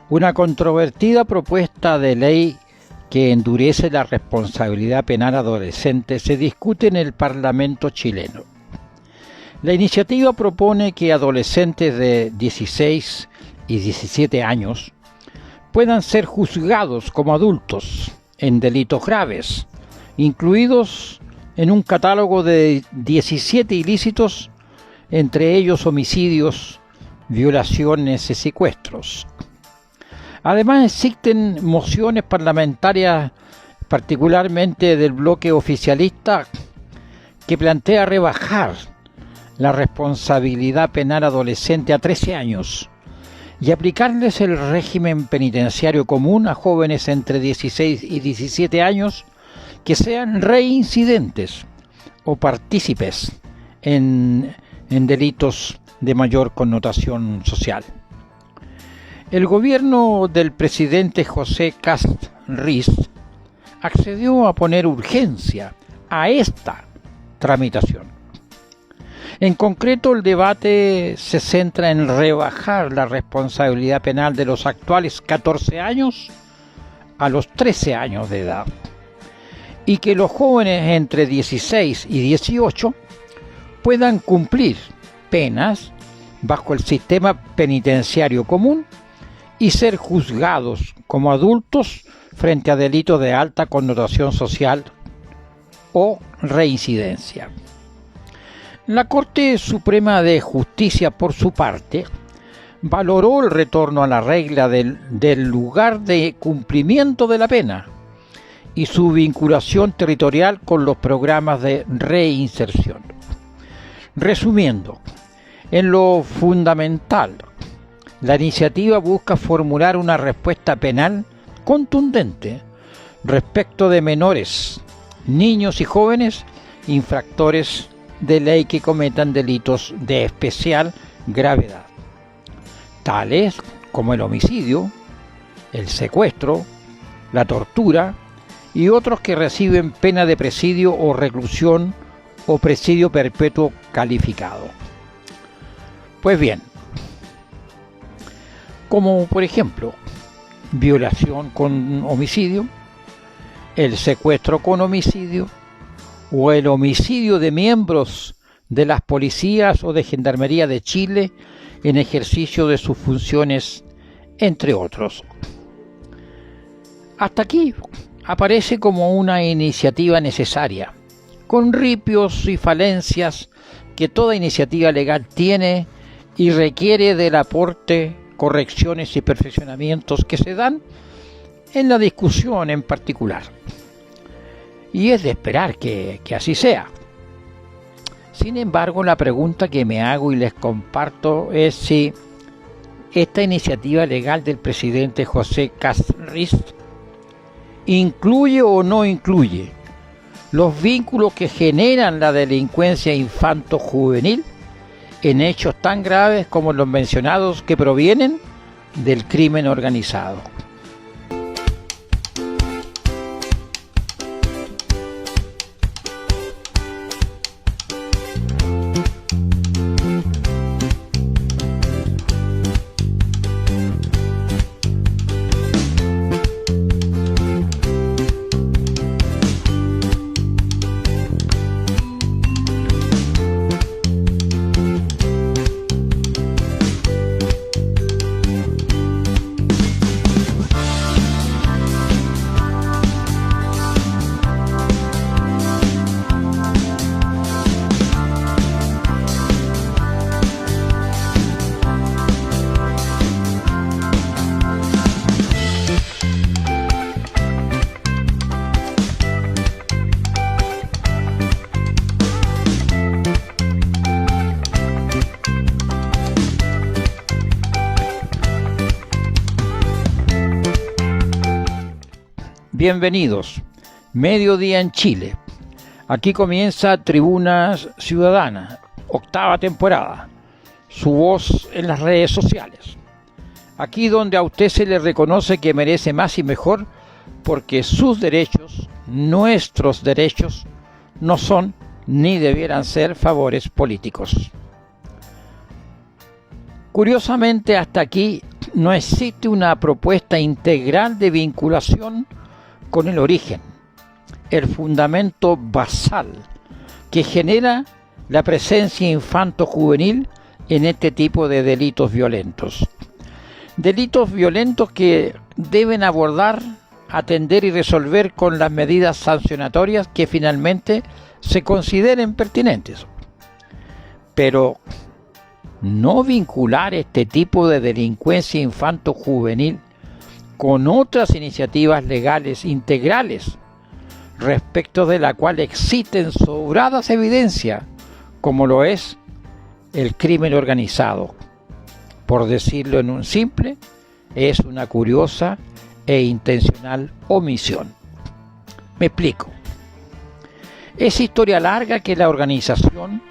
Una controvertida propuesta de ley que endurece la responsabilidad penal adolescente se discute en el Parlamento chileno. La iniciativa propone que adolescentes de 16 y 17 años puedan ser juzgados como adultos en delitos graves, incluidos en un catálogo de 17 ilícitos, entre ellos homicidios, violaciones y secuestros. Además, existen mociones parlamentarias, particularmente del bloque oficialista, que plantea rebajar la responsabilidad penal adolescente a 13 años y aplicarles el régimen penitenciario común a jóvenes entre 16 y 17 años que sean reincidentes o partícipes en delitos de mayor connotación social. El gobierno del presidente José Kast Riz accedió a poner urgencia a esta tramitación. En concreto, el debate se centra en rebajar la responsabilidad penal de los actuales 14 años a los 13 años de edad y que los jóvenes entre 16 y 18 puedan cumplir penas bajo el sistema penitenciario común y ser juzgados como adultos frente a delitos de alta connotación social o reincidencia. La Corte Suprema de Justicia, por su parte, valoró el retorno a la regla del lugar de cumplimiento de la pena y su vinculación territorial con los programas de reinserción. Resumiendo, en lo fundamental, la iniciativa busca formular una respuesta penal contundente respecto de menores, niños y jóvenes infractores de ley que cometan delitos de especial gravedad, tales como el homicidio, el secuestro, la tortura y otros que reciben pena de presidio o reclusión o presidio perpetuo calificado. Pues bien, como por ejemplo, violación con homicidio, el secuestro con homicidio o el homicidio de miembros de las policías o de Gendarmería de Chile en ejercicio de sus funciones, entre otros. Hasta aquí aparece como una iniciativa necesaria, con ripios y falencias que toda iniciativa legal tiene y requiere del aporte, correcciones y perfeccionamientos que se dan en la discusión en particular. Y es de esperar que así sea. Sin embargo, la pregunta que me hago y les comparto es si esta iniciativa legal del presidente José Kast Riz incluye o no incluye los vínculos que generan la delincuencia infanto-juvenil en hechos tan graves como los mencionados que provienen del crimen organizado. Bienvenidos, mediodía en Chile. Aquí comienza Tribunas Ciudadanas, 8ª temporada. Su voz en las redes sociales. Aquí donde a usted se le reconoce que merece más y mejor, porque sus derechos, nuestros derechos, no son ni debieran ser favores políticos. Curiosamente, hasta aquí no existe una propuesta integral de vinculación con el origen, el fundamento basal que genera la presencia infanto-juvenil en este tipo de delitos violentos. Delitos violentos que deben abordar, atender y resolver con las medidas sancionatorias que finalmente se consideren pertinentes. Pero no vincular este tipo de delincuencia infanto-juvenil con otras iniciativas legales integrales, respecto de la cual existen sobradas evidencias, como lo es el crimen organizado. Por decirlo en un simple, es una curiosa e intencional omisión. Me explico. Es historia larga que la organización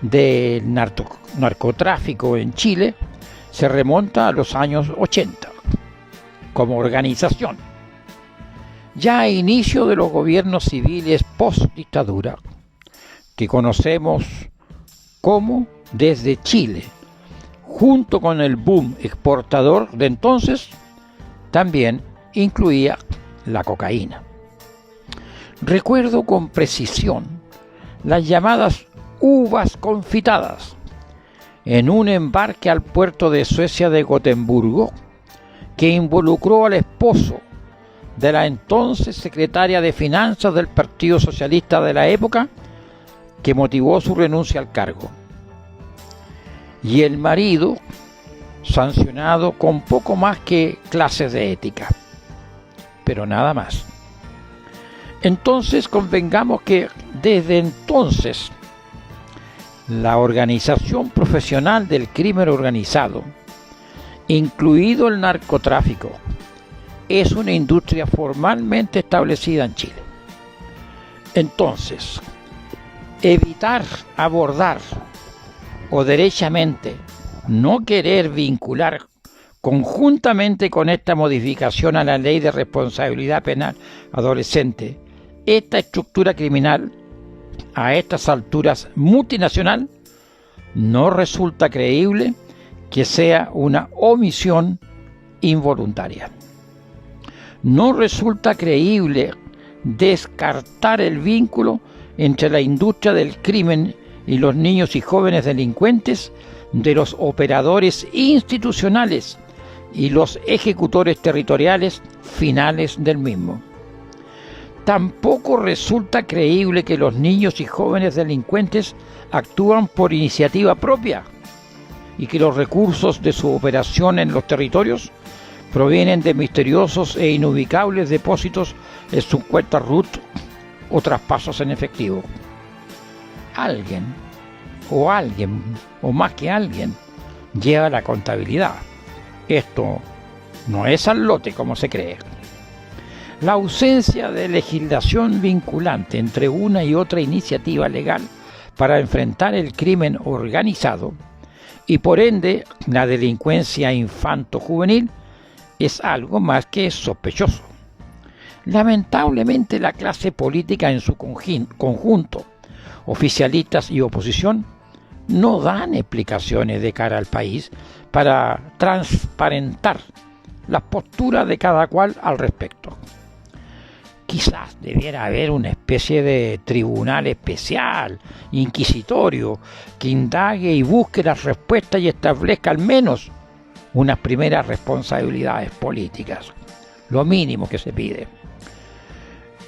del narcotráfico en Chile se remonta a los años 80 como organización. Ya a inicio de los gobiernos civiles post-dictadura, que conocemos como desde Chile, junto con el boom exportador de entonces, también incluía la cocaína. Recuerdo con precisión las llamadas uvas confitadas en un embarque al puerto de Suecia de Gotemburgo que involucró al esposo de la entonces secretaria de Finanzas del Partido Socialista de la época, que motivó su renuncia al cargo, y el marido sancionado con poco más que clases de ética, pero nada más. Entonces convengamos que desde entonces la organización profesional del crimen organizado, incluido el narcotráfico, es una industria formalmente establecida en Chile. Entonces, evitar abordar o derechamente no querer vincular conjuntamente con esta modificación a la Ley de Responsabilidad Penal Adolescente esta estructura criminal a estas alturas multinacional, no resulta creíble que sea una omisión involuntaria. No resulta creíble descartar el vínculo entre la industria del crimen y los niños y jóvenes delincuentes de los operadores institucionales y los ejecutores territoriales finales del mismo. Tampoco resulta creíble que los niños y jóvenes delincuentes actúan por iniciativa propia y que los recursos de su operación en los territorios provienen de misteriosos e inubicables depósitos en sus cuentas RUT o traspasos en efectivo. Alguien o más que alguien lleva la contabilidad. Esto no es al lote como se cree. La ausencia de legislación vinculante entre una y otra iniciativa legal para enfrentar el crimen organizado y por ende la delincuencia infanto-juvenil es algo más que sospechoso. Lamentablemente la clase política en su conjunto, oficialistas y oposición, no dan explicaciones de cara al país para transparentar las posturas de cada cual al respecto. Quizás debiera haber una especie de tribunal especial, inquisitorio, que indague y busque las respuestas y establezca al menos unas primeras responsabilidades políticas, lo mínimo que se pide.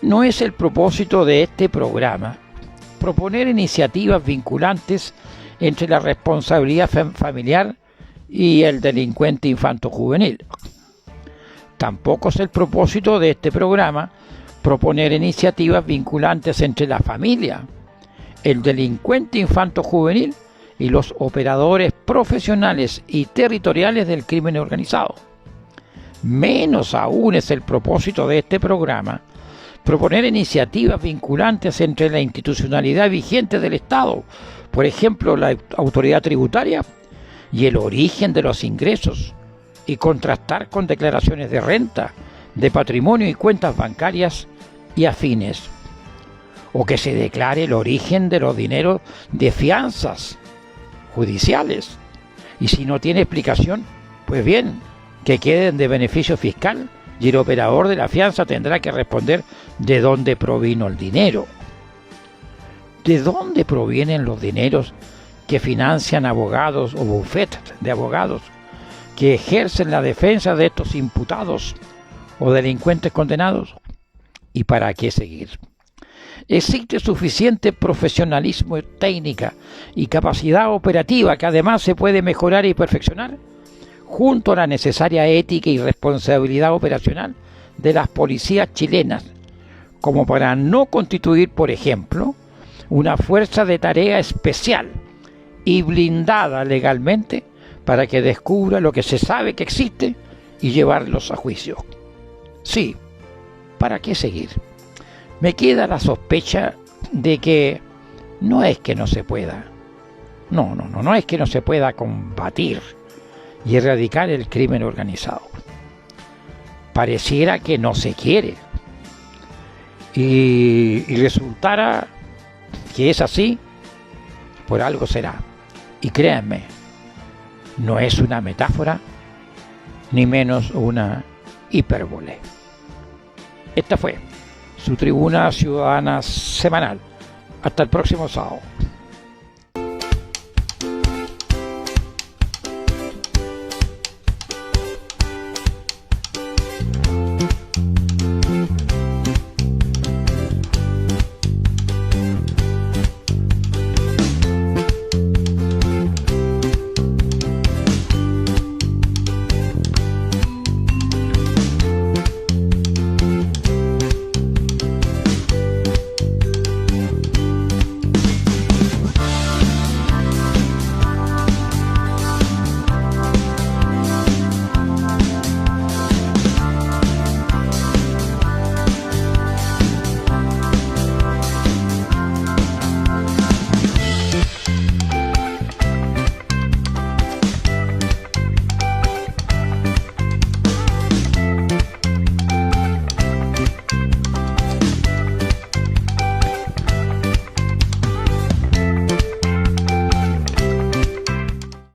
No es el propósito de este programa proponer iniciativas vinculantes entre la responsabilidad familiar y el delincuente infanto-juvenil. Tampoco es el propósito de este programa proponer iniciativas vinculantes entre la familia, el delincuente infanto-juvenil y los operadores profesionales y territoriales del crimen organizado. Menos aún es el propósito de este programa proponer iniciativas vinculantes entre la institucionalidad vigente del Estado, por ejemplo la autoridad tributaria, y el origen de los ingresos, y contrastar con declaraciones de renta, de patrimonio y cuentas bancarias y afines, o que se declare el origen de los dineros de fianzas judiciales, y si no tiene explicación, Pues bien, que queden de beneficio fiscal y el operador de la fianza tendrá que responder de dónde provino el dinero. ¿De dónde provienen los dineros que financian abogados o bufetes de abogados que ejercen la defensa de estos imputados o delincuentes condenados? ¿Y para qué seguir? Existe suficiente profesionalismo técnica y capacidad operativa que además se puede mejorar y perfeccionar, junto a la necesaria ética y responsabilidad operacional de las policías chilenas, como para no constituir, por ejemplo, una fuerza de tarea especial y blindada legalmente para que descubra lo que se sabe que existe y llevarlos a juicio. Sí, ¿para qué seguir? Me queda la sospecha de que no es que no se pueda. No es que no se pueda combatir y erradicar el crimen organizado. Pareciera que no se quiere. Y resultara que es así, por algo será. Y créanme, no es una metáfora, ni menos una hipérbole. Esta fue su Tribuna Ciudadana Semanal. Hasta el próximo sábado.